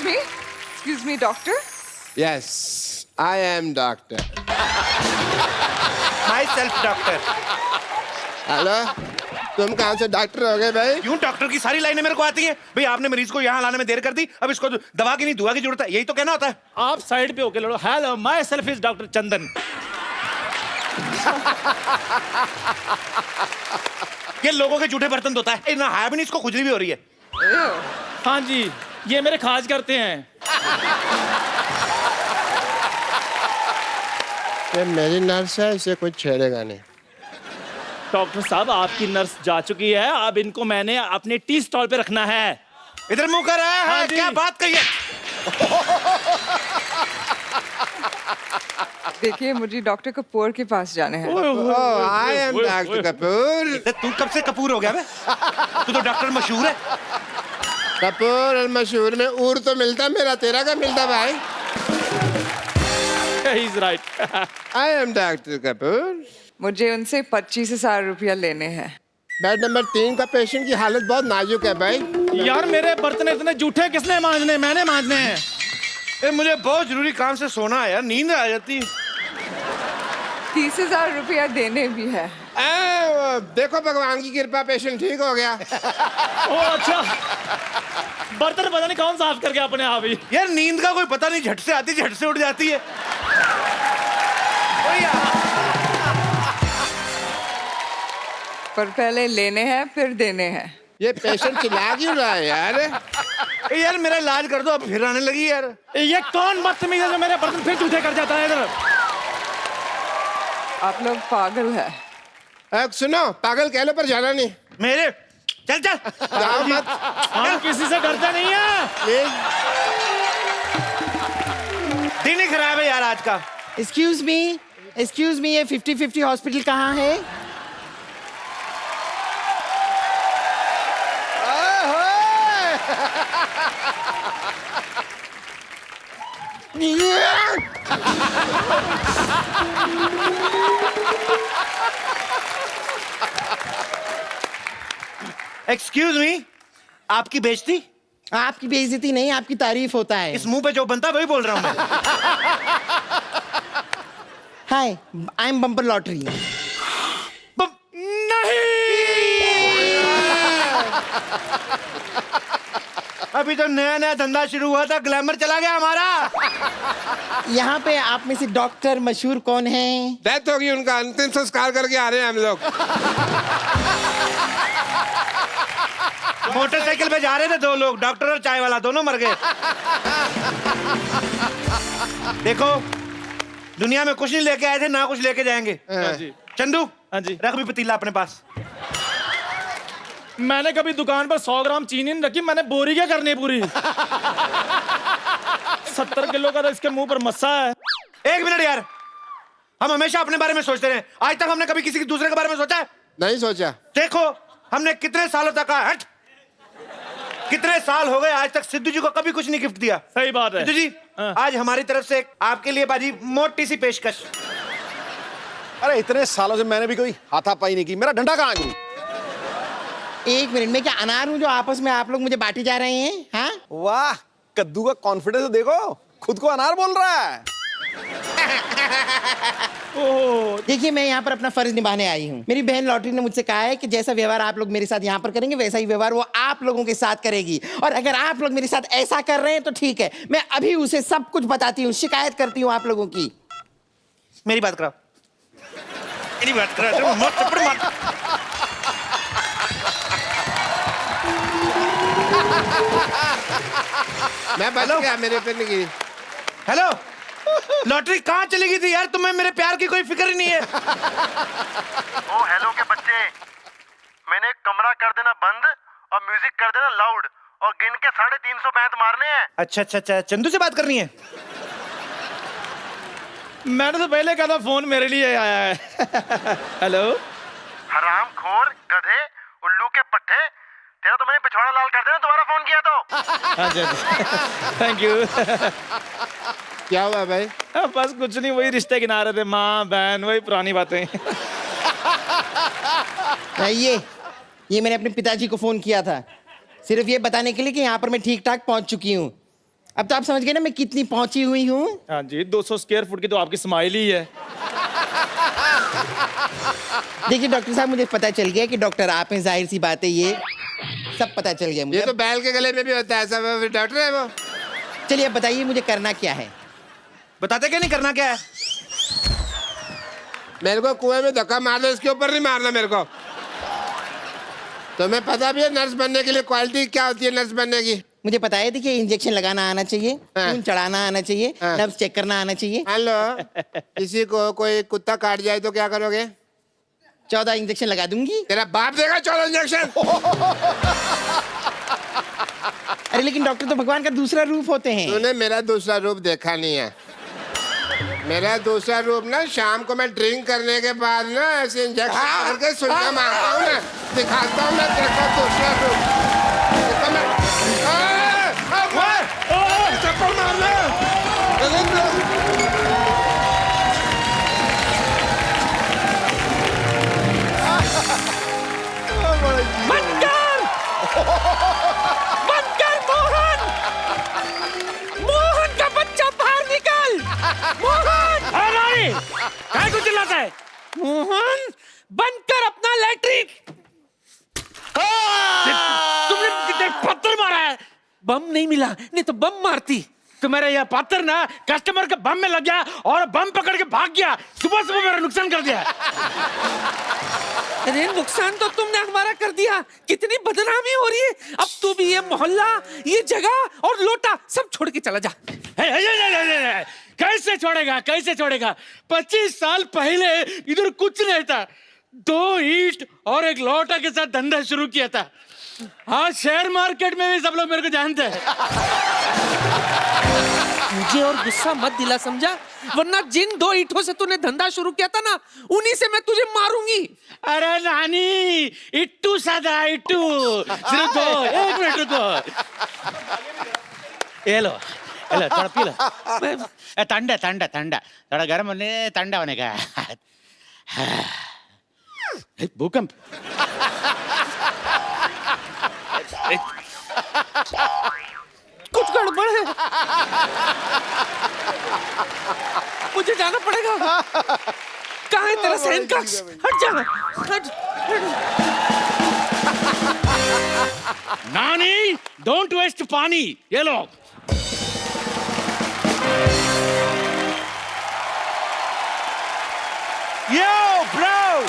Excuse me, doctor. Yes, I am doctor. Myself doctor. Hello, तुम कहाँ से doctor हो गए भाई? क्यों डॉक्टर की सारी लाइनें मेरे को आती हैं? भाई आपने मरीज को यहाँ लाने में देर कर दी, अब इसको दवा की नहीं दुआ की जरूरत है, यही तो कहना होता है। आप साइड पे होके लड़ो। Hello, myself is doctor Chandan. ये लोगों के जूठे बर्तन धोता है ना, है भी नहीं, इसको खुजली भी हो रही है। हाँ जी, ये मेरे खाज करते हैं। ये मेरी नर्स है, इसे कोई छेड़ेगा नहीं। डॉक्टर साहब, आपकी नर्स जा चुकी है, अब इनको मैंने अपने टी स्टॉल पे रखना है। इधर मुंह कर रहा है, हाँ जी। क्या बात कही है? देखिए, मुझे डॉक्टर कपूर के पास जाना है। Oh, I am doctor Kapoor. तू कब से कपूर हो गया बे? तू तो डॉक्टर मशहूर है। कपूर और मशहूर में ऊर तो मिलता, मेरा तेरा का मिलता भाई। He's right. I am doctor Kapoor. मुझे उनसे 25,000 रुपया लेने हैं। बेड नंबर 3 का पेशेंट की हालत बहुत नाजुक है भाई। यार, मेरे बर्तन इतने जूठे किसने मांजने? मैंने मांजने हैं। मुझे बहुत जरूरी काम से सोना है यार, नींद आ जाती। 30,000 रुपया देने भी है। देखो भगवान की कृपा, पेशेंट ठीक हो गया। ओ अच्छा, बर्तन पता नहीं कौन साफ कर गया अपने आप ही। यार नींद का कोई पता नहीं, झट से आती झट से उठ जाती है। पर पहले लेने हैं फिर देने हैं। ये पेशेंट चिल्ला क्यों रहा है यार? यार मेरा इलाज कर दो, अब फिर आने लगी यार। ये कौन बदतमीज है जो मेरे बर्तन फिर जूठे कर जाता है? इधर आप लोग पागल है। सुनो, पागल कह लो पर जाना नहीं। मेरे चल जाओ मत। हम किसी से डरते नहीं है। प्लीज। दिन ही खराब है यार आज का। एक्सक्यूज मी, ये 50-50 हॉस्पिटल कहाँ है? एक्सक्यूज मी, आपकी बेइज्जती? आपकी बेइज्जती नहीं, आपकी तारीफ होता है। इस मुंह पे जो बनता है वही बोल रहा हूँ मैं। हाय, आई एम बम्पर लॉटरी। नहीं, अभी तो नया नया धंधा शुरू हुआ था, ग्लैमर चला गया हमारा। यहाँ पे आप में से डॉक्टर मशहूर कौन है? डेथ होगी उनका, अंतिम संस्कार करके आ रहे हैं हम लोग। मोटरसाइकिल पे जा रहे थे दो लोग, डॉक्टर और चाय वाला, दोनों मर गए। देखो, दुनिया में कुछ नहीं लेके आए थे, ना कुछ लेके जाएंगे। हाँ जी। चंदू, हाँ जी। रख भी पतीला अपने पास। मैंने कभी दुकान पर 100 ग्राम चीनी नहीं रखी, मैंने बोरी क्या करनी है पूरी। 70 किलो का तो इसके मुंह पर मस्सा है। एक मिनट यार, हम हमेशा अपने बारे में सोचते रहे, आज तक हमने कभी किसी के दूसरे के बारे में सोचा है? नहीं सोचा। देखो, हमने कितने सालों तक कहा, हट, कितने साल हो गए, आज तक सिद्धू जी को कभी कुछ नहीं गिफ्ट दिया। सही बात है सिद्धू जी, हाँ। आज हमारी तरफ से आपके लिए बाजी मोटी सी पेशकश। अरे इतने सालों से मैंने भी कोई हाथापाई नहीं की, मेरा डंडा कहाँ है? एक मिनट में क्या अनार हूँ जो आपस में आप लोग मुझे बांटे जा रहे हैं? हाँ, वाह, कद्दू का कॉन्फिडेंस देखो, खुद को अनार बोल रहा है। ओह, देखिए, मैं यहाँ पर अपना फर्ज निभाने आई हूँ। मेरी बहन लॉटरी ने मुझसे कहा है कि जैसा व्यवहार आप लोग मेरे साथ यहाँ पर करेंगे, वैसा ही व्यवहार वो आप लोगों के साथ करेगी। और अगर आप लोग मेरे साथ ऐसा कर रहे हैं तो ठीक है, मैं अभी उसे सब कुछ बताती हूँ, शिकायत करती हूँ आप लोगों की। मेरी बात कराओ, मेरी बात कराओ, मत थप्पड़ मार। मैं बच गया, मेरे पे नहीं गिरी। हेलो, लॉटरी कहाँ चली गई थी यार? तुम्हें मेरे प्यार की कोई फिक्र ही नहीं है। ओ हेलो के बच्चे, मैंने कमरा कर देना बंद और म्यूजिक कर देना लाउड और गिन के 350 बैंत मारने हैं। अच्छा अच्छा अच्छा, चंदू से बात करनी है? मैंने तो पहले कहा था फोन मेरे लिए आया है। हेलो, हरामखोर, गधे, उल्लू के पट्टे, तेरा तो मैंने पिछवाड़ा लाल कर देना, दोबारा फोन किया तो। हाँ जी, थैंक यू। क्या हुआ भाई? बस कुछ नहीं, वही रिश्ते गिना रहे थे, माँ बहन, वही पुरानी बातें। ये मैंने अपने पिताजी को फोन किया था, सिर्फ ये बताने के लिए कि यहाँ पर मैं ठीक ठाक पहुँच चुकी हूँ। अब तो आप समझ गए ना मैं कितनी पहुंची हुई हूँ। हाँ जी, 200 स्क्वायर फुट की तो आपकी स्माइल ही है। देखिए डॉक्टर साहब, मुझे पता चल गया कि डॉक्टर आप हैं, जाहिर सी बात है, ये सब पता चल गया मुझे। ये तो बैल के गले में भी होता है, सब डॉक्टर है वो। चलिए अब बताइए मुझे करना क्या है। बताते क्या नहीं करना क्या है? मेरे को कुएं में धक्का मार दो, इसके ऊपर नहीं मारना मेरे को। तुम्हें पता भी है नर्स बनने के लिए क्वालिटी क्या होती है नर्स बनने की? मुझे पता है, देखिए इंजेक्शन लगाना आना चाहिए, हाँ। खून चढ़ाना आना चाहिए, हाँ। नब्ज चेक करना आना चाहिए। हेलो, किसी को कोई कुत्ता काट जाए तो क्या करोगे? 14 इंजेक्शन लगा दूंगी। तेरा बाप देगा 14 इंजेक्शन। अरे लेकिन डॉक्टर तो भगवान का दूसरा रूप होते हैं। तूने मेरा दूसरा रूप देखा नहीं है। मेरा दूसरा रूप ना, शाम को मैं ड्रिंक करने के बाद ना ऐसे इंजेक्शन करके सुइयां मारता हूँ ना, दिखाता हूँ मैं तेरा दूसरा रूप। तो मैं चप्पल मारना। मोहन का बच्चा बाहर निकल। मोहन, क्या कुछ चिल्लाता है? मोहन बनकर अपना लैट्रिन। तुमने कितने पत्थर मारा है? बम नहीं मिला, नहीं तो बम मारती। तुम्हारा यह पत्थर ना कस्टमर के बम में लग गया और बम पकड़ के भाग गया। सुबह सुबह मेरा नुकसान कर दिया। अरे नुकसान तो तुमने हमारा कर दिया। कितनी बदनामी हो रही है। अब तू भी ये मोहल्ला, ये जगह और लोटा सब छोड़ के चला जा। कैसे छोड़ेगा, कैसे छोड़ेगा? 25 साल पहले इधर कुछ नहीं था। 2 ईंट और एक लोटा के साथ धंधा शुरू किया था। हाँ, शेयर मार्केट में भी सब लोग मेरे को जानते हैं। मुझे और गुस्सा मत दिला, समझा? वरना जिन 2 ईंटों से तूने धंधा शुरू किया था ना, उन्हीं से मैं तुझे मारूंगी। अरे नानी, इट्टू सादा इट्टू। सिर्फ 2, 1 मिनट रुको। ये लो, थोड़ा पी लो। ठंडा ठंडा ठंडा, थोड़ा गर्म होने, ठंडा होने का। भूकंप। कुछ गड़बड़ है। मुझे जाना पड़ेगा। कहाँ है तेरा सहन कक्ष? हट जा, हट, हट। नानी, डोंट वेस्ट पानी। ये लो। Yo bro,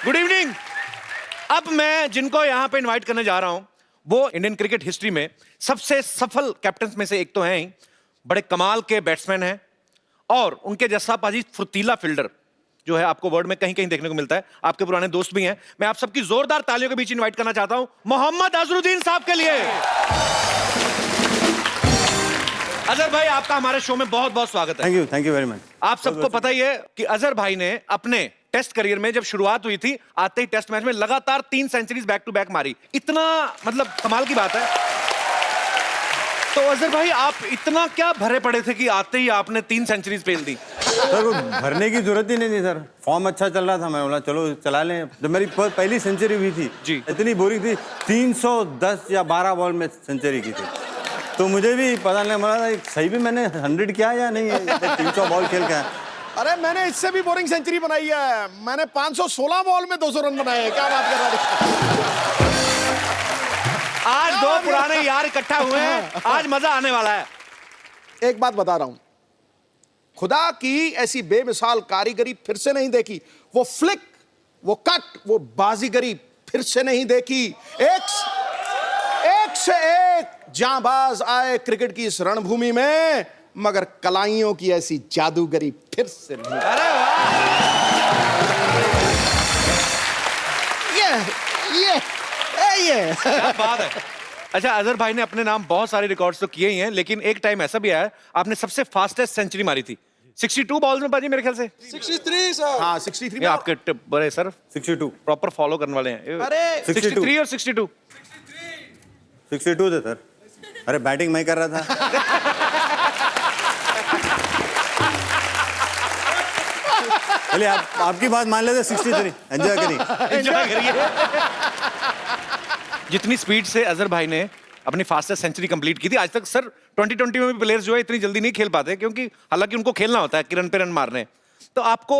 good evening. अब मैं जिनको यहाँ पे इनवाइट करने जा रहा हूं वो इंडियन क्रिकेट हिस्ट्री में सबसे सफल कैप्टन में से एक तो हैं ही, बड़े कमाल के बैट्समैन हैं और उनके जैसा पाजी फुर्तीला फील्डर जो है आपको वर्ल्ड में कहीं कहीं देखने को मिलता है। आपके पुराने दोस्त भी हैं। मैं आप सबकी जोरदार तालियों के बीच इनवाइट करना चाहता हूं मोहम्मद अजहरुद्दीन साहब के लिए। अजहर भाई, आपका हमारे शो में बहुत बहुत स्वागत है। Thank you very much. आप सबको पता ही है कि अजहर भाई ने अपने टेस्ट करियर में जब शुरुआत हुई थी, आते ही टेस्ट मैच में लगातार 3 सेंचुरीज बैक टू बैक मारी। इतना मतलब कमाल की बात है। तो अजहर भाई, आप इतना क्या भरे पड़े थे कि आते ही आपने 3 सेंचुरीज पेल दी? सर वो भरने की जरूरत ही नहीं थी सर, फॉर्म अच्छा चल रहा था। मैं बोला चलो चला लें। जब मेरी पहली सेंचुरी हुई थी जी, इतनी बोरिंग थी, 310 या 12 बॉल में सेंचुरी की थी। तो मुझे भी पता नहीं, मला सही भी मैंने 100 किया या नहीं, 300 बॉल खेल के। अरे मैंने इससे भी बोरिंग सेंचुरी बनाई है। मैंने 516 बॉल में 200 रन बनाए हैं। क्या बात कर रहा है? आज 2 पुराने यार इकट्ठा हुए हैं, आज मजा आने वाला है। एक बात बता रहा हूं, खुदा की ऐसी बेमिसाल कारीगरी फिर से नहीं देखी। वो फ्लिक, वो कट, वो बाजीगरी फिर से नहीं देखी। एक से एक जांबाज आए क्रिकेट की इस रणभूमि में, मगर कलाइयों की ऐसी जादूगरी फिर से नहीं। अरे वाह, ये क्या बात है। अच्छा, अजहर भाई ने अपने नाम बहुत सारे रिकॉर्ड्स तो किए ही हैं, लेकिन एक टाइम ऐसा भी आया आपने सबसे फास्टेस्ट सेंचुरी मारी थी 62 बॉल्स में बाजी, मेरे ख्याल से 63 सर। हाँ 63 ये आपके टिप बड़े सर 62 प्रॉपर फॉलो करने वाले हैं। अरे 63 और 62 62 थे सर। अरे बैटिंग मैं कर रहा था। चलिए आपकी बात मान लेते 63। एंजॉय करिए। एंजॉय करिए। जितनी स्पीड से अजहर भाई ने अपनी फास्टेस्ट सेंचुरी कंप्लीट की थी, आज तक सर 2020 में भी प्लेयर्स जो है इतनी जल्दी नहीं खेल पाते, क्योंकि हालांकि उनको खेलना होता है कि रन पे रन मारने। तो आपको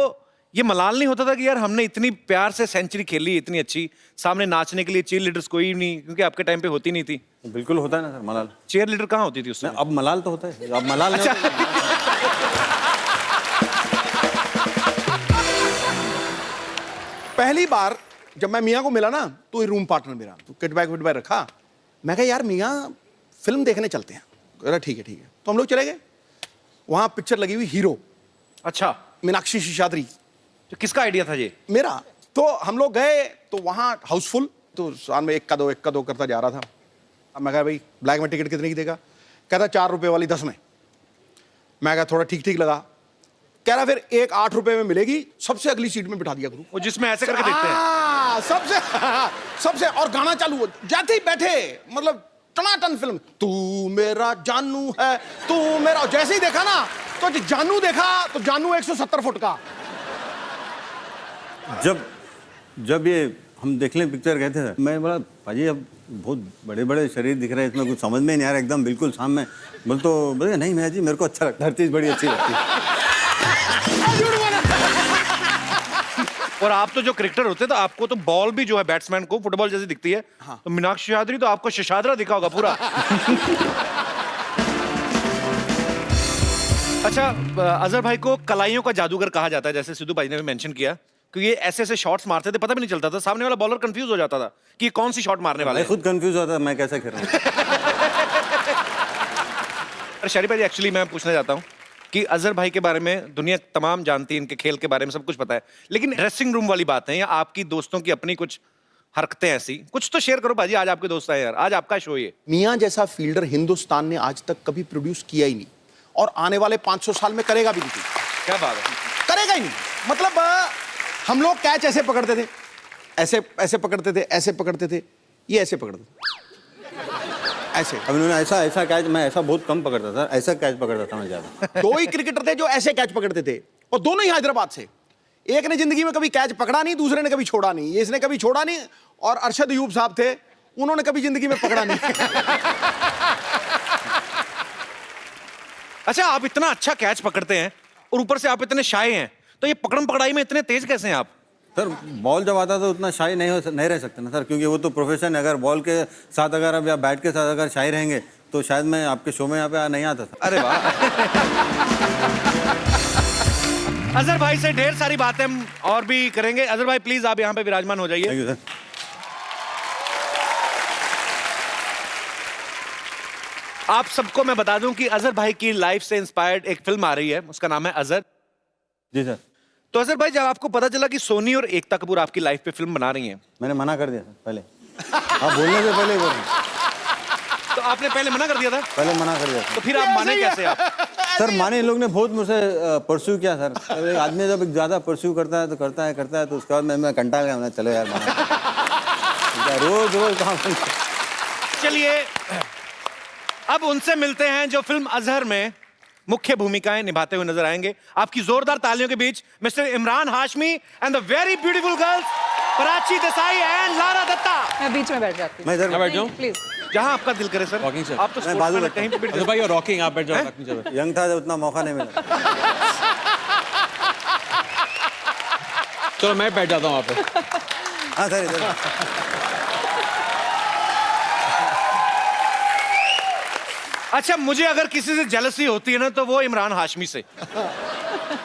ये मलाल नहीं होता था कि यार हमने इतनी प्यार से सेंचुरी खेली इतनी अच्छी, सामने नाचने के लिए चीयर लीडर्स कोई नहीं, क्योंकि आपके टाइम पे होती नहीं थी? बिल्कुल होता है ना सर मलाल। चीयर लीडर कहाँ होती थी उसमें? अब मलाल तो होता है, अब मलाल नहीं होता। पहली बार जब मैं मियाँ को मिला ना, तो ये रूम पार्टनर मेरा, तो किट बैग रखा। मैं कहा यार मियाँ फिल्म देखने चलते हैं। कह रहा ठीक है ठीक है। तो हम लोग चले गए, वहाँ पिक्चर लगी हुई हीरो। अच्छा, मीनाक्षी शेषाद्री। तो किसका आइडिया था ये? मेरा। तो हम लोग गए तो वहाँ हाउसफुल, तो साल में एक का दो करता जा रहा था। अब मैं कहा भाई ब्लैक में टिकट कितने की देगा? कहता 4 रुपए वाली 10 में। मैं कहा थोड़ा ठीक ठीक लगा। कह रहा फिर एक 8 रुपए में मिलेगी, सबसे अगली सीट में बिठा दिया गुरु। वो जिसमें ऐसे करके देखते हैं सबसे और गाना चालू हो जाते ही बैठे, मतलब टनाटन फिल्म। तू मेरा जानू है, तू मेरा। जैसे ही देखा ना तो जानू देखा, तो जानू 170 फुट का। जब ये हम देखने पिक्चर गए थे, मैं बोला भाजी अब बहुत बड़े बड़े शरीर दिख रहे हैं, इसमें कुछ समझ में नहीं आ रहा, एकदम बिल्कुल सामने। बोले नहीं मैं जी मेरे को अच्छा लगता है, हर चीज़ बड़ी अच्छी लगती है। और आप तो जो क्रिकेटर होते हैं तो आपको तो बॉल भी जो है बैट्समैन को फुटबॉल जैसी दिखती है। हाँ। तो मीनाक्षी शेषाद्री तो आपको शेषाद्रा दिखा होगा पूरा। अच्छा, अजहर भाई को कलाइयों का जादूगर कहा जाता है, जैसे सिद्धू भाई ने भी मेंशन किया, कि ये ऐसे ऐसे शॉट्स मारते थे, पता भी नहीं चलता था, सामने वाला बॉलर कंफ्यूज हो जाता था कि ये कौन सी शॉट मारने वाला है। खुद कंफ्यूज होता था मैं कैसे खेल रहा हूँ। अरे शरीफ भाई, एक्चुअली मैं पूछना चाहता हूँ कि अजहर भाई के बारे में दुनिया तमाम जानती है, इनके खेल के बारे में सब कुछ पता है, लेकिन ड्रेसिंग रूम वाली बात है या आपकी दोस्तों की अपनी कुछ हरकतें ऐसी कुछ तो शेयर करो भाजी। आज आपके दोस्त आए यार, आज आपका शो ये। मियाँ जैसा फील्डर हिंदुस्तान ने आज तक कभी प्रोड्यूस किया ही नहीं, और आने वाले 500 साल में करेगा भी नहीं। क्या बात है? करेगा ही नहीं। मतलब हम लोग कैच ऐसे पकड़ते थे, ऐसे ऐसे पकड़ते थे, ऐसे पकड़ते थे, ये ऐसे पकड़ते थे, ऐसे। अब इन्होंने ऐसा कैच, मैं ऐसा बहुत कम पकड़ता था, ऐसा कैच पकड़ता था मैं ज्यादा। 2 ही क्रिकेटर थे जो ऐसे कैच पकड़ते थे, और दोनों ही हैदराबाद से। एक ने जिंदगी में कभी कैच पकड़ा नहीं, दूसरे ने कभी छोड़ा नहीं। ये इसने कभी छोड़ा नहीं, और अरशद अयूब साहब थे, उन्होंने कभी जिंदगी में पकड़ा नहीं। अच्छा, आप इतना अच्छा कैच पकड़ते हैं और ऊपर से आप इतने शाय हैं, तो ये पकड़म पकड़ाई में इतने तेज कैसे हैं आप? सर बॉल जब आता तो उतना शाई नहीं रह सकते ना सर, क्योंकि वो तो प्रोफेशन है। अगर बॉल के साथ अगर अब या बैट के साथ अगर शाई रहेंगे तो शायद मैं आपके शो में यहाँ पे नहीं आता था। अरे वाह। अजहर भाई से ढेर सारी बातें हम और भी करेंगे। अजहर भाई प्लीज आप यहाँ पे विराजमान हो जाइए। Thank you sir. आप सबको मैं बता दूं कि अजहर भाई की लाइफ से इंस्पायर्ड एक फिल्म आ रही है, उसका नाम है अजहर। जी सर। तो अजहर भाई, जब आपको पता चला कि सोनी और एकता कपूर आपकी लाइफ पे फिल्म बना रही हैं, मैंने मना कर दिया सर पहले। आप बोलने से पहले बोल रहे। तो आपने पहले मना कर दिया था? पहले मना कर दिया। तो फिर आप माने कैसे? आप सर माने, इन लोग ने बहुत मुझसे परस्यू किया सर। आदमी जब ज्यादा परस्यू करता है तो उसके बाद मैं कंटाल गया, मैं चलो यार रोज काम। चलिए अब उनसे मिलते हैं जो फिल्म अजहर में मुख्य भूमिकाएं निभाते हुए नजर आएंगे। आपकी जोरदार तालियों के बीच mister Imran Hashmi and the very beautiful girls Prachi Desai and Lara Dutta. मैं बीच में बैठ जाती हूँ। मैं इधर बैठ जाऊं? प्लीज। जहाँ आपका दिल करे सर। Walking, sir. आप तो मैं बाजू sportsman हैं, कहीं पे भी अजहर भाई रॉकिंग, आप बैठ जाओ अपनी जगह। यंग था, उतना मौका नहीं मिला। चलो मैं बैठ जाता हूँ वहाँ पे। हाँ सर इधर। अच्छा, मुझे अगर किसी से जेलसी होती है ना तो वो इमरान हाशमी से।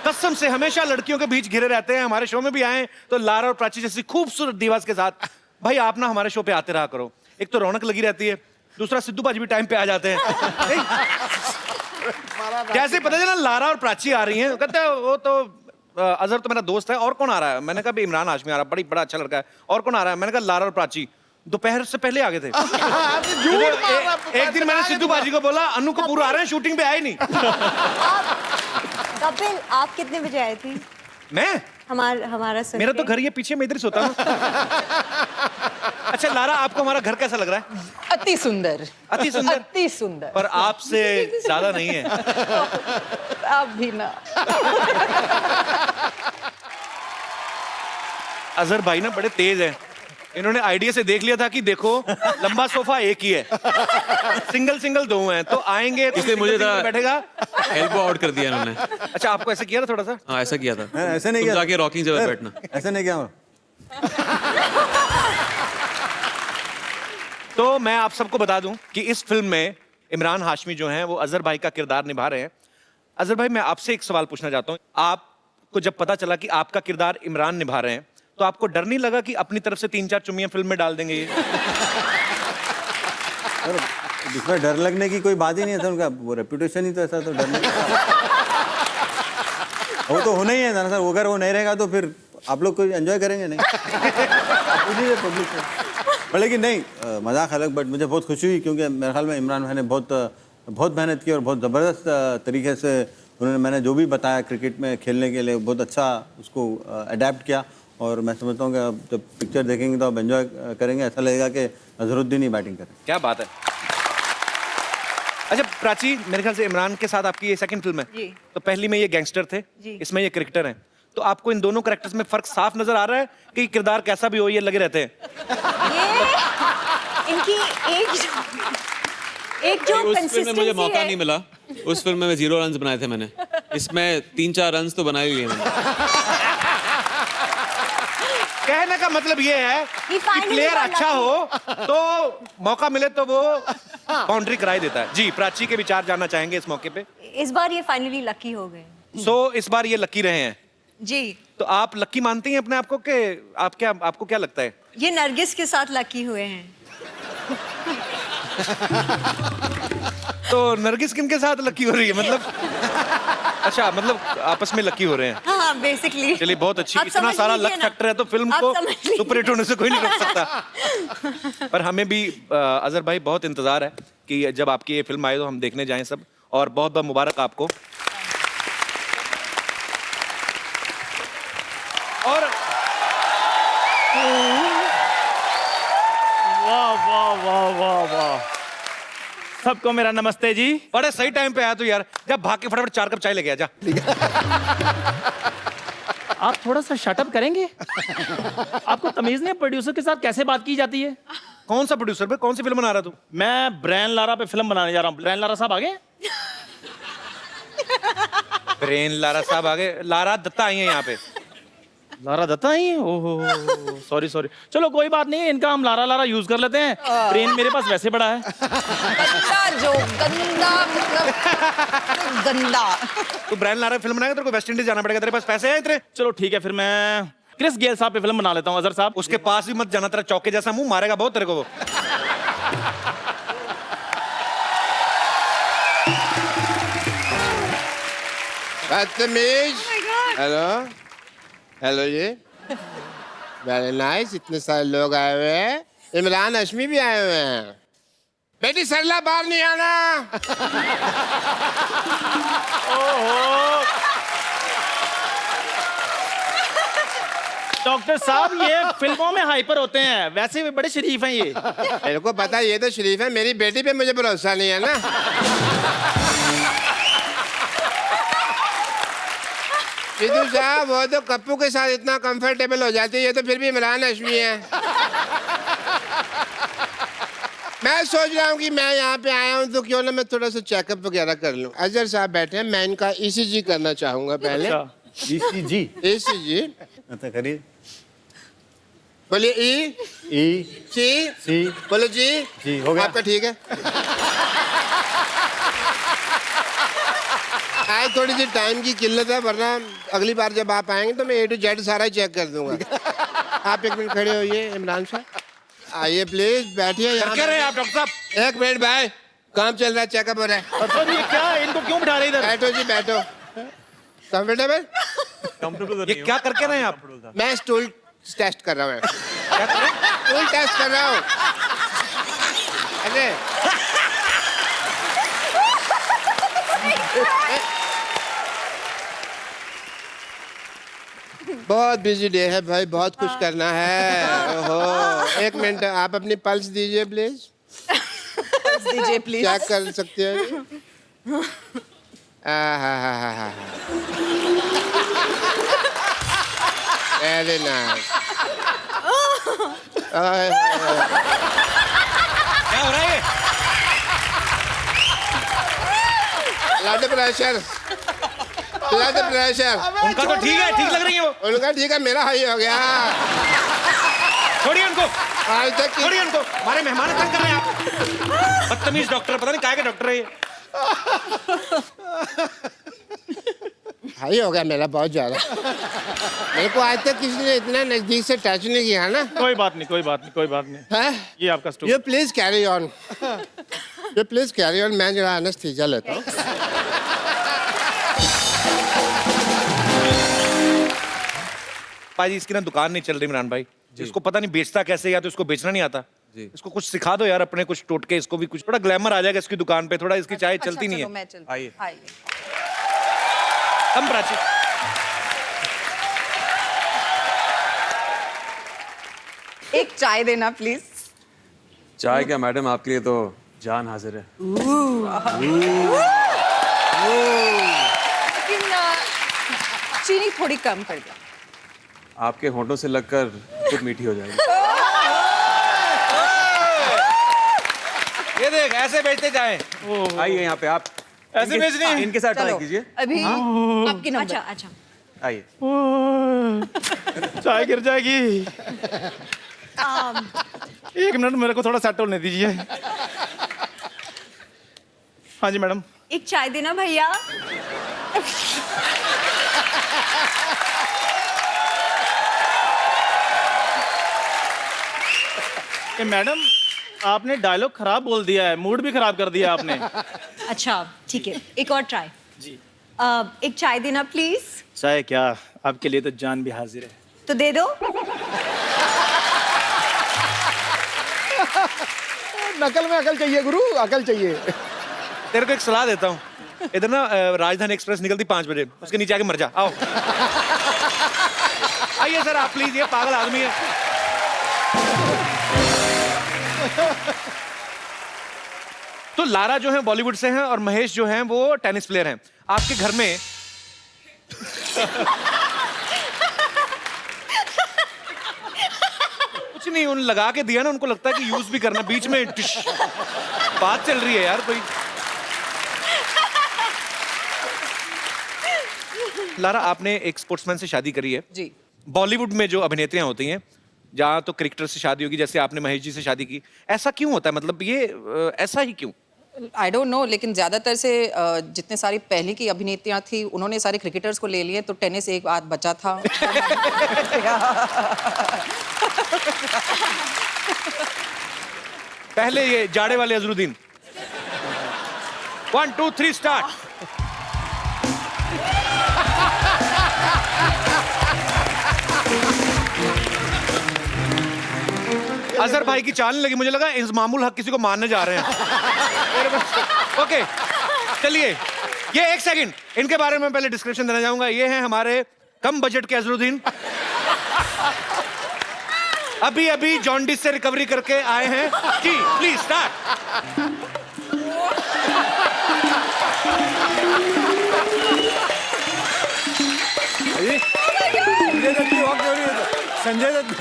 कसम से, हमेशा लड़कियों के बीच घिरे रहते हैं। हमारे शो में भी आए तो लारा और प्राची जैसी खूबसूरत दीवास के साथ। भाई आप ना हमारे शो पे आते रहा करो, एक तो रौनक लगी रहती है, दूसरा सिद्धू भाजी भी टाइम पे आ जाते हैं। कैसे पता चला लारा और प्राची आ रही हैं? कहते हैं वो तो अजहर तो मेरा दोस्त है, और कौन आ रहा है? मैंने कहा इमरान हाशमी आ रहा है, बड़ा अच्छा लड़का है। और कौन आ रहा है? मैंने कहा लारा और प्राची। दोपहर से पहले आ गए थे। एक दिन मैंने सिद्धू बाजी को बोला अनु कपूर आ रहे हैं, शूटिंग पे आए नहीं। कपिल, आप कितने बजे आए थे? मैं हमारा मेरा तो घर ये पीछे में इधर से होता ना। अच्छा लारा, आपको हमारा घर कैसा लग रहा है? अति सुंदर। अति सुंदर? अति सुंदर। पर आपसे ज्यादा नहीं है। आप भी ना। अजहर भाई ना बड़े तेज हैं, इन्होंने आइडिया से देख लिया था कि देखो लंबा सोफा एक ही है, सिंगल दो हैं, तो आएंगे तो इसलिए मुझे single बैठेगा। एल्बो आउट कर दिया इन्होंने। अच्छा, आपको ऐसे किया था थोड़ा सा? हाँ, ऐसा किया था। ऐसे नहीं तुम किया जाके रॉकिंग जगह बैठना। ऐसे नहीं किया। तो मैं आप सबको बता दूं कि इस फिल्म में इमरान हाशमी जो हैं वो अजहर भाई का किरदार निभा रहे हैं। अजहर भाई, मैं आपसे एक सवाल पूछना चाहता हूं। आपको जब पता चला कि आपका किरदार इमरान निभा रहे हैं, तो आपको डर नहीं लगा कि अपनी तरफ से 3-4 चुम्मियां फिल्म में डाल देंगे ये? इसमें डर लगने की कोई बात ही नहीं है, उनका वो रेपुटेशन ही तो ऐसा, तो डरने वो तो होना ही है ना सर। अगर वो नहीं रहेगा तो फिर आप लोग कोई एंजॉय करेंगे नहीं। पब्लिक पर लेकिन नहीं, मजाक अलग, बट मुझे बहुत खुशी हुई क्योंकि मेरे ख्याल में इमरान भाई ने बहुत मेहनत की और बहुत ज़बरदस्त तरीके से उन्होंने, मैंने जो भी बताया क्रिकेट में खेलने के लिए, बहुत अच्छा उसको अडेप्ट किया। और मैं समझता हूँ कि अब जब पिक्चर देखेंगे तो आप एंजॉय करेंगे, ऐसा लगेगा कि अजहरुद्दीन ही बैटिंग करें। क्या बात है। अच्छा प्राची, मेरे ख्याल से इमरान के साथ आपकी ये सेकंड फिल्म है जी। तो पहली में ये गैंगस्टर थे, इसमें ये क्रिकेटर हैं, तो आपको इन दोनों कैरेक्टर्स में फर्क साफ नजर आ रहा है कि किरदार कैसा भी हो ये लगे रहते हैं? ये इनकी एक जो उस फिल्म में मुझे कंसिस्टेंसी मौका है। नहीं मिला। उस फिल्म में 0 रन बनाए थे मैंने, इसमें 3-4 रन तो बनाए ही लिए मैंने। कहने का मतलब ये है कि प्लेयर अच्छा हो तो मौका मिले तो वो बाउंड्री कराई देता है। जी, प्राची के विचार जानना चाहेंगे इस मौके पे। इस बार ये फाइनली लकी हो गए। इस बार ये लकी रहे हैं जी। तो आप लकी मानती हैं अपने आप को कि आपको क्या लगता है? ये नरगिस के साथ लकी हुए हैं। तो नरगिस किन के साथ लकी हो रही है मतलब? अच्छा, मतलब आपस में लकी हो रहे हैं। हाँ, बेसिकली। चलिए, बहुत अच्छी। आप इतना समझ सारा लीजिए लक ना। फैक्टर है तो फिल्म आप को समझ लीजिए। सुपर हिट होने से कोई नहीं रोक सकता। पर हमें भी अजहर भाई बहुत इंतजार है कि जब आपकी ये फिल्म आए तो हम देखने जाएं सब, और बहुत बहुत मुबारक आपको। और वाह वाह वाह वाह वाह, सबको मेरा नमस्ते जी। बड़े सही टाइम पे आया तो यार, जब भाग के फटाफट 4 कप चाय लेके आ जा। आप थोड़ा सा शटअप करेंगे? आपको तमीज नहीं, प्रोड्यूसर के साथ कैसे बात की जाती है? कौन सा प्रोड्यूसर पे? कौन सी फिल्म बना रहा तू? मैं ब्रेन लारा पे फिल्म बनाने जा रहा हूँ। ब्रेन लारा साहब आगे। ब्रेन लारा साहब आगे? लारा दत्ता आई है यहाँ पे। लारा दत्ता ही है? ओहो, सॉरी सॉरी, चलो कोई बात नहीं, इनका हम लारा लारा यूज कर लेते हैं। ब्रेन मेरे पास वैसे बड़ा है। गंदा। तू ब्रेन लारा फिल्म बनाएगा, तेरे को वेस्ट इंडीज जाना पड़ेगा। तेरे पास पैसे हैं इतने? चलो ठीक है, फिर मैं क्रिस गेल साहब पे फिल्म बना लेता हूँ। अजहर साहब, उसके पास भी मत जाना, तेरा चौके जैसा मुंह मारेगा बहुत तेरे को वो। बदतमीज। हेलो हेलो जी, वेरी नाइस। इतने सारे लोग आए हुए हैं, इमरान हाशमी भी आए हुए हैं। बेटी सरला, बाहर नहीं आना। डॉक्टर साहब ये फिल्मों में हाइपर होते हैं, वैसे भी बड़े शरीफ हैं ये। मेरे को पता, ये तो शरीफ है, मेरी बेटी पे मुझे भरोसा नहीं है ना। सिद्धू साहब, वो तो कप्पू के साथ इतना कंफर्टेबल हो जाती है, ये तो फिर भी इमरान हाशमी है। मैं सोच रहा हूँ कि मैं यहाँ पे आया हूँ तो क्यों ना मैं थोड़ा सा चेकअप वगैरह कर लूँ। अजहर साहब बैठे हैं, मैं इनका ECG करना चाहूंगा पहले। ECG? ECG अच्छा करिए। बोलिए E बोलो जी। हो गया आपका ठीक है। आज थोड़ी सी टाइम की किल्लत है, वरना अगली बार जब आप आएंगे तो मैं A to Z सारा ही चेक कर दूंगा। आप एक मिनट खड़े होइए। इमरान साहब आइए प्लीज, बैठिए यहाँ। क्या रहे हैं आप डॉक्टर साहब? एक मिनट भाई, काम चल रहा है, चेकअप हो रहा है। अच्छा ये क्या, इनको क्यों बिठा रहे इधर? बैठो जी, बैठो। कंफर्टेबल? ये क्या करके रहे हैं आप? मैं स्टूल टेस्ट कर रहा हूँ। क्या कर रहे हैं? स्टूल टेस्ट कर रहा हूँ। अरे बहुत बिजी डे है भाई, बहुत कुछ करना है। ओहो, एक मिनट, आप अपनी पल्स दीजिए प्लीज। दीजिए प्लीज। चेक कर सकते हैं? Very nice. क्या हो रहा है ये? Blood pressure, blood pressure. उनका तो ठीक है, ठीक लग रही है वो। उनका ठीक है, मेरा हाई हो गया। छोड़िए उनको, आज तक छोड़िए उनको, हमारे मेहमान तंग कर रहे हैं आप। बदतमीज डॉक्टर, पता नहीं काय के डॉक्टर है ये। हाई हो गया मेरा बहुत ज्यादा। मेरे को आज तक किसी ने इतना नजदीक से टच नहीं किया ना। कोई बात नहीं, कोई बात नहीं, कोई बात नहीं। है ये आपका स्टोव। ये प्लीज कैरी ऑन, ये प्लीज कैरी ऑन। मैं जरा एनेस्थीसिया लेता हूँ। पाजी इसकी ना दुकान नहीं चल रही इमरान भाई, इसको पता नहीं बेचता कैसे, या तो इसको बेचना नहीं आता। इसको कुछ सिखा दो यार, अपने कुछ टोटके, इसको भी कुछ थोड़ा ग्लैमर आ जाएगा इसकी दुकान पे, थोड़ा इसकी चाय चलती नहीं है। मैं चलती आइए। आइए। हम प्राची, एक चाय देना प्लीज। चाय क्या मैडम, आपके लिए तो जान हाजिर है। लेकिन चीनी थोड़ी कम कर दो। आपके होंठों से लगकर खुद मीठी हो जाएगी। ये देख ऐसे बेचते जाए। आइए यहाँ पे आप ऐसे बेचनी है? इनके साथ ट्राई चलो, कीजिए। अभी आपकी नंबर। अच्छा अच्छा। आइए। चाय गिर जाएगी। एक मिनट मेरे को थोड़ा सेट होने दीजिए। हाँ जी मैडम। एक चाय देना भैया। ये मैडम आपने डायलॉग खराब बोल दिया है, मूड भी खराब कर दिया आपने। अच्छा ठीक है, एक और ट्राई। जी। एक चाय देना प्लीज। चाय क्या, आपके लिए तो जान भी हाजिर है। तो दे दो। नकल में अकल चाहिए गुरु, अकल चाहिए। तेरे को एक सलाह देता हूँ, इधर ना राजधानी एक्सप्रेस निकलती 5 बजे, उसके नीचे आके मर जा। आओ आइए सर आप प्लीज, ये पागल आदमी है। तो लारा जो है बॉलीवुड से हैं और महेश जो हैं वो टेनिस प्लेयर हैं। आपके घर में कुछ नहीं, उन लगा के दिया ना, उनको लगता है कि यूज भी करना, बीच में टिश, बात चल रही है यार कोई। लारा आपने एक स्पोर्ट्समैन से शादी करी है जी। बॉलीवुड में जो अभिनेत्रियां होती हैं, जहाँ तो क्रिकेटर से शादी होगी, जैसे आपने महेश जी से शादी की, ऐसा क्यों होता है? मतलब ये ऐसा ही क्यों? आई डोंट नो, लेकिन ज्यादातर से जितने सारी पहले की अभिनेत्रियां थी उन्होंने सारे क्रिकेटर्स को ले लिए, तो टेनिस एक बात बचा था। पहले ये जाड़े वाले अजरुद्दीन। 1 2 3 स्टार्ट। अजहर भाई की चाल नहीं लगी, मुझे लगा इंजमामुल हक किसी को मारने जा रहे हैं। ओके चलिए, ये 1 सेकंड, इनके बारे में पहले डिस्क्रिप्शन देना चाहूंगा। ये हैं हमारे कम बजट के अजरुद्दीन, अभी अभी जॉन्डिस से रिकवरी करके आए हैं। जी प्लीज स्टार्ट। संजय दत्त,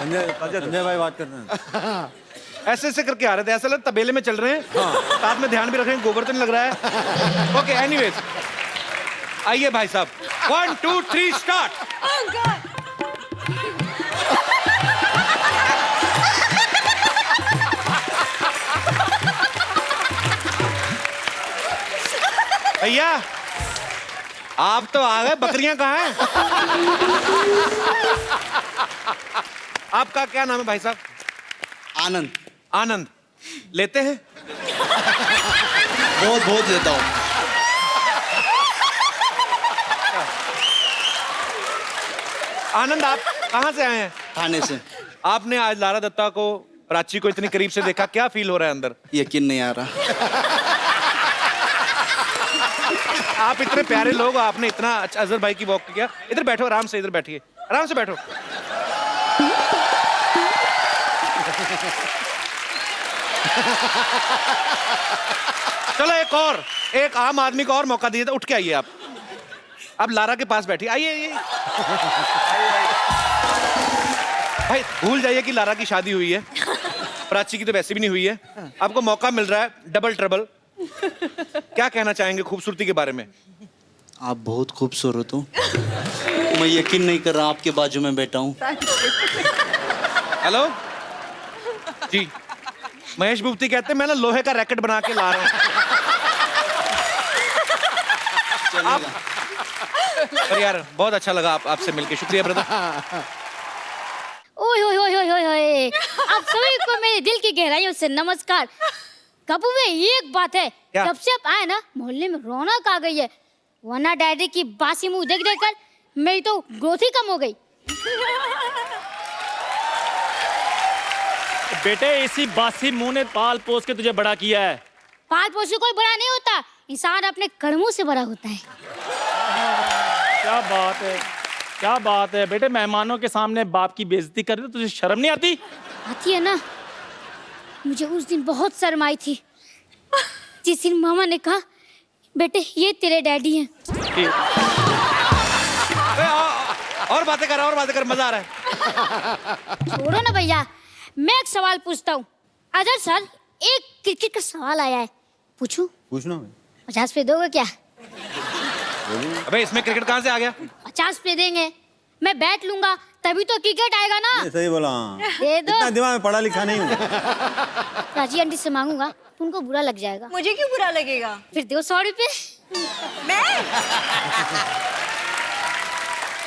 संजय संजय भाई बात कर रहे हैं। ऐसे ऐसे करके आ रहे थे, ऐसा लग तबेले में चल रहे हैं। साथ में ध्यान भी रख रहे हैं, गोबर तो नहीं लग रहा है। ओके एनीवेज, आइए भाई साहब, 1 2 3 स्टार्ट। भैया आप तो आ गए, बकरियां कहाँ हैं? आपका क्या नाम है भाई साहब? आनंद। आनंद लेते हैं? बहुत बहुत लेता हूँ। आनंद आप कहाँ से आए हैं? थाने से। आपने आज लारा दत्ता को, प्राची को इतनी करीब से देखा, क्या फील हो रहा है अंदर? यकीन नहीं आ रहा। आप इतने प्यारे लोग, आपने इतना अच्छा अजहर भाई की वॉक किया। इधर बैठो आराम से, इधर बैठिए, आराम से बैठो। चलो एक आम आदमी को और मौका दिए, तो उठ के आइए आप। अब लारा के पास बैठिए, आइए आइए। भाई भूल जाइए कि लारा की शादी हुई है, प्राची की तो वैसे भी नहीं हुई है। आपको मौका मिल रहा है डबल ट्रबल। क्या कहना चाहेंगे खूबसूरती के बारे में? आप बहुत खूबसूरत हो। मैं यकीन नहीं कर रहा आपके बाजू में बैठा हूँ। हेलो जी, महेश भूपति कहते हैं मैं ना लोहे का रैकेट बना के ला रहा हूँ। आप पर यार बहुत अच्छा लगा आपसे मिलके, शुक्रिया ब्रदर। ओए होए होए होए होए, आप सभी को मेरे दिल की गहराइयों से नमस्कार। कपूर भाई एक बात है, क्या? जब से आप आए ना मोहल्ले में रौनक आ गई है, वरना डैडी की बासी मुंह देख देख कर मेरी तो ग्रोथ ही कम हो गई। बेटे इसी बासी मुंह ने पाल पोस के तुझे बड़ा किया है। पाल पोस के कोई बड़ा नहीं होता, इंसान अपने कर्मों से बड़ा होता है। क्या बात है, क्या बात है बेटे, मेहमानों के सामने बाप की बेइज्जती कर रहे हो, तुझे शर्म नहीं आती? आती है ना। मुझे उस दिन बहुत शर्म आई थी जिस दिन मामा ने कहा बेटे ये तेरे डैडी हैं। और बातें कर, मजा आ रहा है। छोड़ो ना भैया, मैं एक सवाल पूछता हूँ। अजय सर, एक क्रिकेट का सवाल आया है, पूछूं? पूछना 50 पे दोगे क्या? अबे इसमें क्रिकेट कहाँ से आ गया? 50 पे देंगे, मैं बैट लूंगा तभी तो क्रिकेट आएगा ना। सही बोला, हाँ। दे दो। इतना दिमाग में पढ़ा लिखा नहीं हूँ। राजी आंटी से मांगूंगा तो उनको बुरा लग जाएगा। मुझे क्यों बुरा लगेगा? फिर दो 100 रुपए।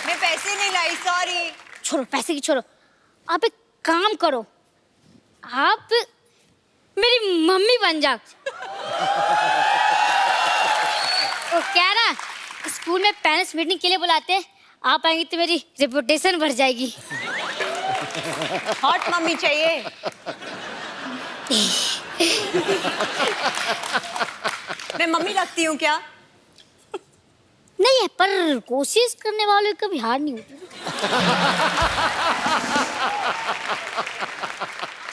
मैं पैसे नहीं लाई, सॉरी। छोड़ो पैसे की छोड़ो, आप एक काम करो, आप मेरी मम्मी बन जाओ। वो क्या ना, स्कूल में पेरेंट्स मीटिंग के लिए बुलाते हैं, आप आएंगी तो मेरी रेपुटेशन बढ़ जाएगी। हॉट मम्मी चाहिए। मैं मम्मी लगती हूँ क्या? नहीं है, पर कोशिश करने वालों की कभी हार नहीं होती।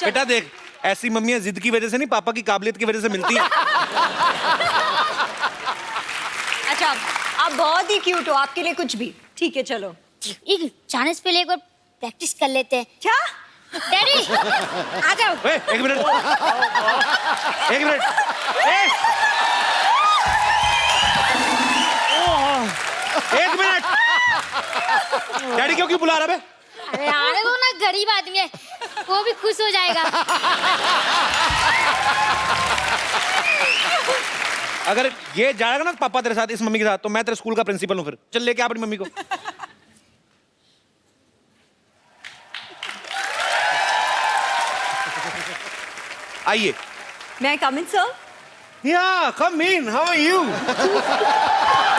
बेटा देख, ऐसी मम्मियां जिद की वजह से नहीं, पापा की काबिलियत की वजह से मिलती हैं। अच्छा, आप बहुत ही क्यूट हो, आपके लिए कुछ भी। ठीक है चलो। एक जाने से पहले एक बार प्रैक्टिस कर लेते हैं। क्या? डैडी आ जाओ। एक मिनट। एक मिनट। डैडी क्यों बुला रहा है? अरे आने दो ना, गरीब आदमी है, वो भी खुश हो जाएगा। अगर ये जाएगा ना पापा तेरे साथ, इस मम्मी के साथ, तो मैं तेरे स्कूल का प्रिंसिपल हूँ। फिर चल लेके आ अपनी मम्मी को। आइए। मैं कम इन sir? Yeah, come in. How are you?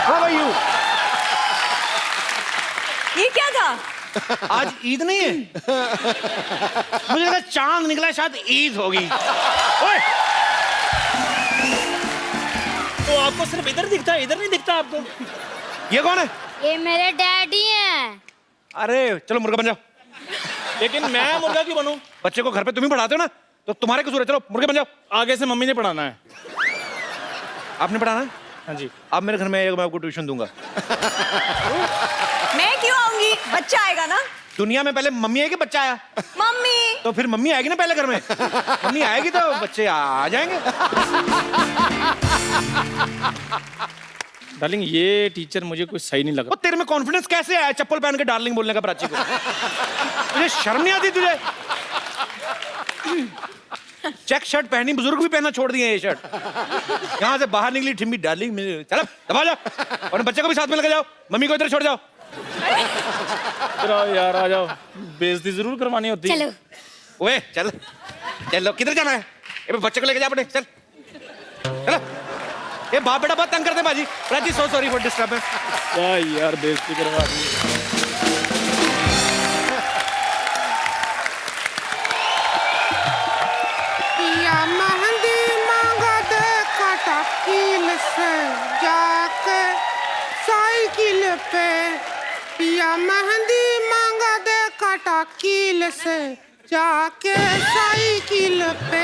How are you? ये क्या था? आज ईद नहीं है? मुझे लगा चांद निकला, शायद ईद होगी। ओए! तो आपको सिर्फ इधर दिखता है, इधर नहीं दिखता आपको? ये कौन है? ये मेरे डैडी हैं। अरे चलो मुर्गा बन जाओ। लेकिन मैं मुर्गा क्यों बनूं? बच्चे को घर पे तुम ही पढ़ाते हो ना, तो तुम्हारे कसूर है। चलो मुर्गे बन जाओ। आगे से मम्मी ने पढ़ाना है। आपने पढ़ाना है? हाँ जी। आप मेरे घर में आइएगा, मैं आपको ट्यूशन दूंगा। मैं क्यों आऊंगी? बच्चा आएगा ना। दुनिया में पहले मम्मी आएगी, बच्चा आया? मम्मी। तो फिर मम्मी आएगी ना पहले घर में। मम्मी आएगी तो बच्चे आ जाएंगे। डार्लिंग, ये टीचर मुझे कुछ सही नहीं लगा। तेरे में कॉन्फिडेंस कैसे आया चप्पल पहन के डार्लिंग बोलने का प्राची को? तुझे शर्म नहीं आती तुझे? चेक शर्ट पहनी, बुजुर्ग भी पहना छोड़ दिए ये शर्ट। यहाँ से बाहर निकली ठिम्बी डार्लिंग, चलो दबा जाओ और बच्चे को भी साथ में लेके जाओ, मम्मी को इधर छोड़ जाओ। यार आ जाओ, बेइज्जती जरूर करवानी होती है। चलो। ओए चल चलो, किधर जाना है? ये बच्चे को लेके जा अपने, चल चलो। ये बाप बेटा बहुत तंग करते हैं बाजी। Prachi so sorry for disturbance. क्या यार बेइज्जती करवा दी। मेहंदी मांगा दे कटाकील से जाके साइकिल पे, पिया मेहंदी मांगा दे कटाकील से जाके साइकिल पे,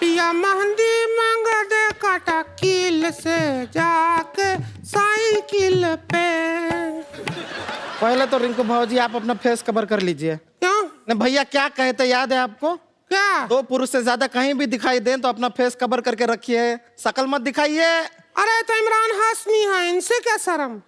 पिया मेहंदी मांगा दे कटाकील से जाके साइकिल पे। पहले तो रिंकू भाजी आप अपना फेस कवर कर लीजिए। क्यों? न भैया क्या कहते याद है आपको? क्या? 2 पुरुष से ज्यादा कहीं भी दिखाई दें तो अपना फेस कवर करके रखिए, शकल मत दिखाइए। अरे तो इमरान हाशमी है, इनसे क्या शर्म।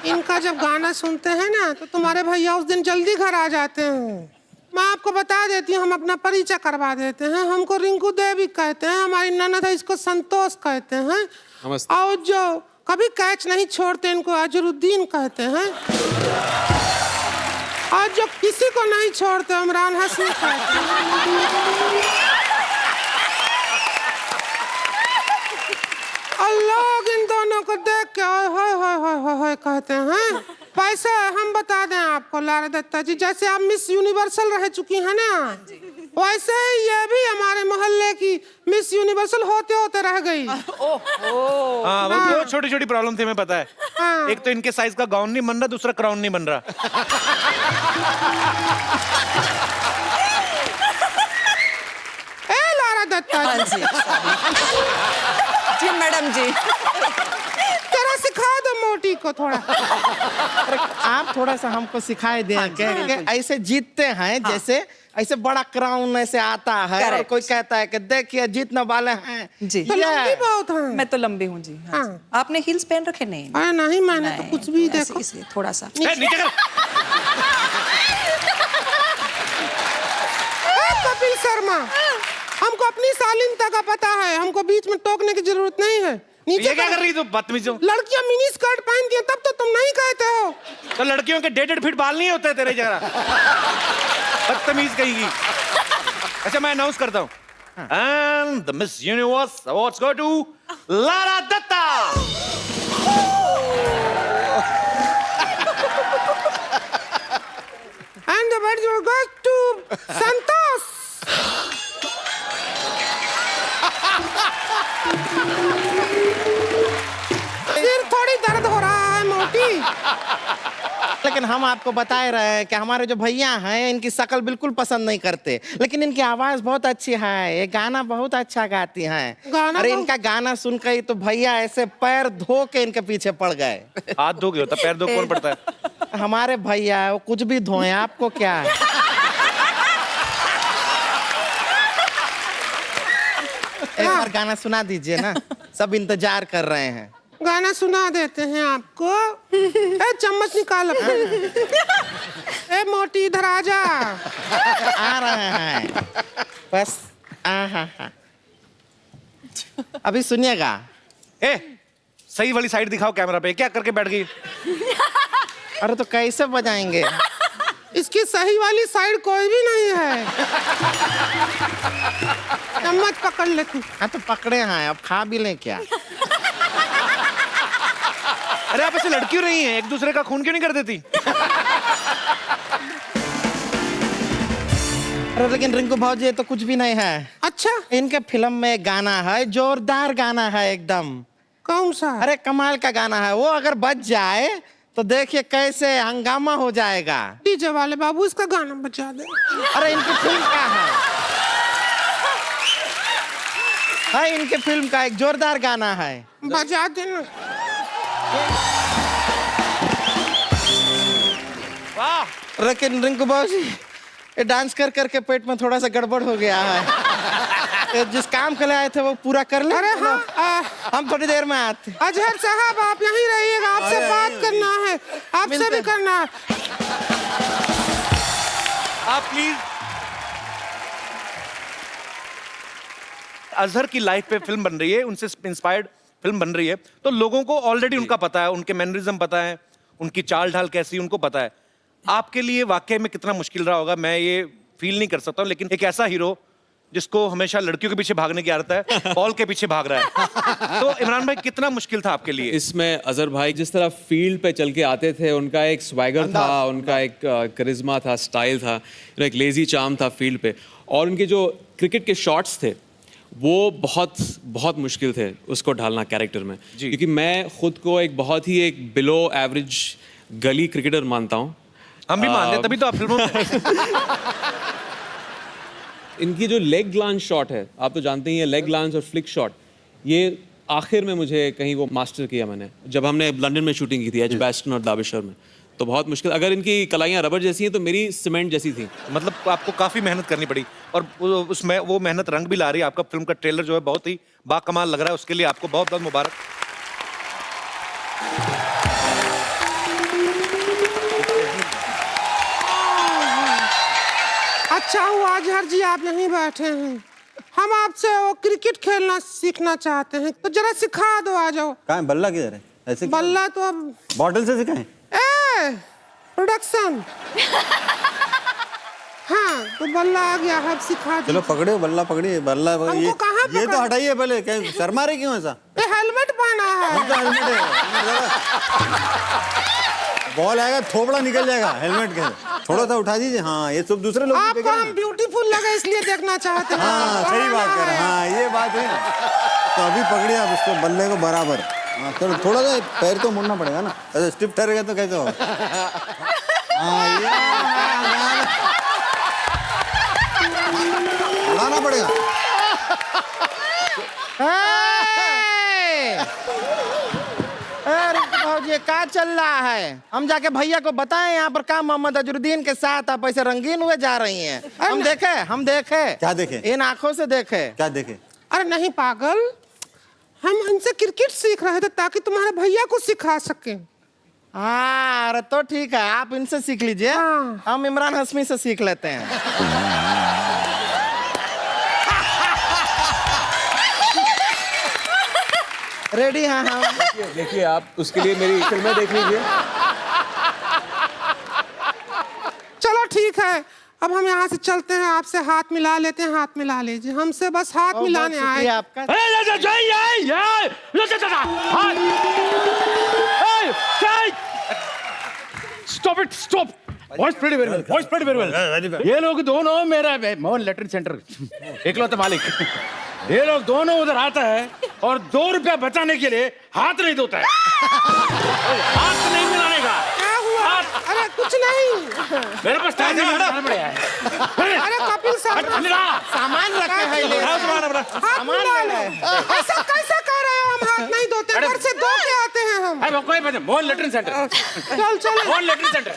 इनका जब गाना सुनते हैं ना तो तुम्हारे भैया उस दिन जल्दी घर आ जाते हैं। मैं आपको बता देती हूँ, हम अपना परिचय करवा देते हैं। हमको रिंकू देवी कहते हैं, हमारी ननद है इसको संतोष कहते हैं, और जो कभी कैच नहीं छोड़ते इनको अजरुद्दीन कहते हैं, और जो किसी को नहीं छोड़ते इमरान हाशमी कहते हैं। और लोग इन दोनों को देख के हाय कहते हैं। वैसे हम बता दें आपको लारा दत्ता जी, जैसे आप मिस यूनिवर्सल रह चुकी हैं ना, वैसे ही ये भी हमारे मोहल्ले की मिस यूनिवर्सल होते होते रह गई। हाँ, वो छोटी छोटी प्रॉब्लम थी, हमें पता है। हाँ। एक तो इनके साइज का गाउन नहीं बन रहा, दूसरा क्राउन नहीं बन रहा। ए लारा दत्ता जी, जी मैडम जी, जरा सिखा दो मोटी को थोड़ा। आप थोड़ा सा हमको सिखाए दें कि ऐसे जीतते हैं, जैसे ऐसे बड़ा क्राउन ऐसे आता है और कोई कहता है कि देखिए जीतने वाले हैं जी। तो लंबी बहुत है। मैं तो लंबी हूँ जी। हाँ। आपने हील्स पहन रखे? नहीं। अरे नहीं, मैंने तो कुछ भी देखो। इसलिए थोड़ा सा कपिल शर्मा, हमको अपनी शालीनता का पता है, हमको बीच में टोकने की जरूरत नहीं है। ये क्या कर रही तू बदतमीज हो? लड़कियां मिनी स्कर्ट पहनती हैं तब तो तुम नहीं कहते हो। तो लड़कियों के 1.5 फीट बाल नहीं होते तेरे जगह, बदतमीज कहेगी। अच्छा मैं अनाउंस करता हूँ, and the Miss Universe awards go to Lara Dutta. And the award गोes टू संतोष। सिर थोड़ी दर्द हो रहा है मोटी। लेकिन हम आपको बता रहे हैं कि हमारे जो भैया हैं इनकी शक्ल बिल्कुल पसंद नहीं करते, लेकिन इनकी आवाज बहुत अच्छी है, ये गाना बहुत अच्छा गाती हैं। अरे इनका गाना सुनकर ही तो भैया ऐसे पैर धो के इनके पीछे पड़ गए। हाथ धो के होता, पैर धो कौन पड़ता है? हमारे भैया वो कुछ भी धोए, आपको क्या है? एक बार गाना सुना दीजिए ना, सब इंतजार कर रहे हैं। गाना सुना देते हैं आपको। ए चम्मच निकाल अपना। ए मोटी इधर आ जा। आ रहे हैं बस। अभी सुनिएगा। ए सही वाली साइड दिखाओ कैमरा पे, क्या करके बैठ गई? अरे तो कैसे बजाएंगे? इसकी सही वाली साइड कोई भी नहीं है। चम्मच पकड़ ले तू। हाँ तो पकड़े हैं, अब खा भी लें क्या? अरे आप ऐसे लड़की रही हैं, एक दूसरे का खून क्यों नहीं कर देती? अरे लेकिन रिंकू भाजी ये तो कुछ भी नहीं है। अच्छा, इनके फिल्म में गाना है, जोरदार गाना है एकदम। कौन सा? अरे कमाल का गाना है वो, अगर बज जाए तो देखिए कैसे हंगामा हो जाएगा। डीजे वाले बाबू इसका गाना बजा दे। अरे इनकी फिल्म का है इनके फिल्म का एक जोरदार गाना है, बजा देना। वाह। लेकिन रिंकू बाबूजी ये डांस कर करके पेट में थोड़ा सा गड़बड़ हो गया है। जिस काम के लिए आए थे वो पूरा कर ले। अरे हाँ, हम थोड़ी देर में आते। अजहर साहब आप यहीं रहिएगा, आपसे बात करना है, आपसे भी करना है। आप प्लीज अजहर की लाइफ पे फिल्म बन रही है, उनसे इंस्पायर्ड फिल्म बन रही है, तो लोगों को ऑलरेडी उनका पता है, उनके मैनरिज्म पता है, उनकी चाल ढाल कैसी उनको पता है। आपके लिए वाकई में कितना मुश्किल रहा होगा मैं ये फील नहीं कर सकता हूँ, लेकिन एक ऐसा हीरो जिसको हमेशा लड़कियों के पीछे भागने की आदत है, बॉल के पीछे भाग रहा है। तो इमरान भाई कितना मुश्किल था आपके लिए? इसमें अजहर भाई जिस तरह फील्ड पे चल के आते थे, उनका एक स्वैगर था, उनका एक करिश्मा था, स्टाइल था, एक लेजी चार्म था फील्ड पे, और उनके जो क्रिकेट के शॉट्स थे वो बहुत बहुत मुश्किल थे उसको ढालना कैरेक्टर में, क्योंकि मैं खुद को एक बहुत ही एक बिलो एवरेज गली क्रिकेटर मानता हूँ। हम भी मानते हैं, तभी तो आप फिल्मों में। इनकी जो लेग ग्लांस शॉट है, आप तो जानते ही हैं, लेग ग्लांस और फ्लिक शॉट, ये आखिर में मुझे कहीं वो मास्टर किया मैंने, जब हमने लंदन में शूटिंग की थी एज बेस्टन और दाबिशर में, तो बहुत मुश्किल। अगर इनकी कलाइयाँ रबर जैसी हैं तो मेरी सीमेंट जैसी थी। मतलब आपको काफी मेहनत करनी पड़ी और उसमें वो मेहनत रंग भी ला रही है। आपका फिल्म का ट्रेलर जो है बहुत ही बाकमाल लग रहा है, उसके लिए आपको बहुत बहुत मुबारक। अच्छा हुआ अजहर जी आप यहीं बैठे हैं। हम आपसे वो क्रिकेट खेलना सीखना चाहते हैं, तो जरा सिखा दो। आ जाओ। कहाँ है बल्ला? किधर है? ऐसे बल्ला तो अब बॉटल से सिखाएं? प्रोडक्शन। हाँ तो बल्ला आ गया है, अब सिखा दो। चलो पकड़े बल्ला, पकड़िए बल्ला। ये कहाँ ये तो हटाइए पहले। क्या शर्मा रहे क्यों ऐसा? हेलमेट पहना है। बॉल आएगा थोपड़ा निकल जाएगा हेलमेट के। थोड़ा सा उठा दीजिए। हाँ ये सब दूसरे लोग आपको हम ब्यूटीफुल लगे इसलिए देखना चाहते हैं। हाँ सही बात कर रहे हैं। हाँ ये बात है। तो अभी पकड़िए आप उसको बल्ले को बराबर। हाँ चलो थोड़ा सा पैर तो मुड़ना पड़ेगा ना, ऐसे स्टिफ ठहरेगा तो कैसे होगा? हाँ ये उड़ाना पड़ेगा। ये क्या चल रहा है? हम जाके भैया को बताएं यहाँ पर क्या मोहम्मद अजरुद्दीन के साथ आप ऐसे रंगीन हुए जा रही हैं। हम देखे। क्या देखे? इन आंखों से देखे। क्या देखे? अरे नहीं पागल, हम इनसे क्रिकेट सीख रहे थे ताकि तुम्हारे भैया को सिखा सके। हाँ अरे तो ठीक है, आप इनसे सीख लीजिए। हम इमरान हाशमी से सीख लेते हैं। रेडी? हाँ हाँ देखिए आप उसके लिए मेरी फिल्में देख लीजिए। चलो ठीक है, अब हम यहाँ से चलते हैं, आपसे हाथ मिला लेते हैं। हाथ मिला लीजिए, हमसे बस हाथ मिलाने आए। आपका stop it, stop. Voice pretty very well, voice pretty very well. ये लोग दोनों मेरा मोहन लेटरिन सेंटर इकलौते मालिक, ये लोग दोनों उधर आता है और 2 रुपया बचाने के लिए हाथ नहीं धोता है। हाथ नहीं मिलाने का। क्या हुआ? अरे कुछ नहीं, मेरे पास टाइम नहीं है। अरे कपिल सामान रखे हैं। हाथ मिला लो। ऐसा कैसे कर रहे हो? हम हाथ नहीं धोते, घर से धो के आते हैं हम। अरे कोई बात नहीं, मोहन लेटरिन सेंटर। चल मोहन लेटरिन सेंटर।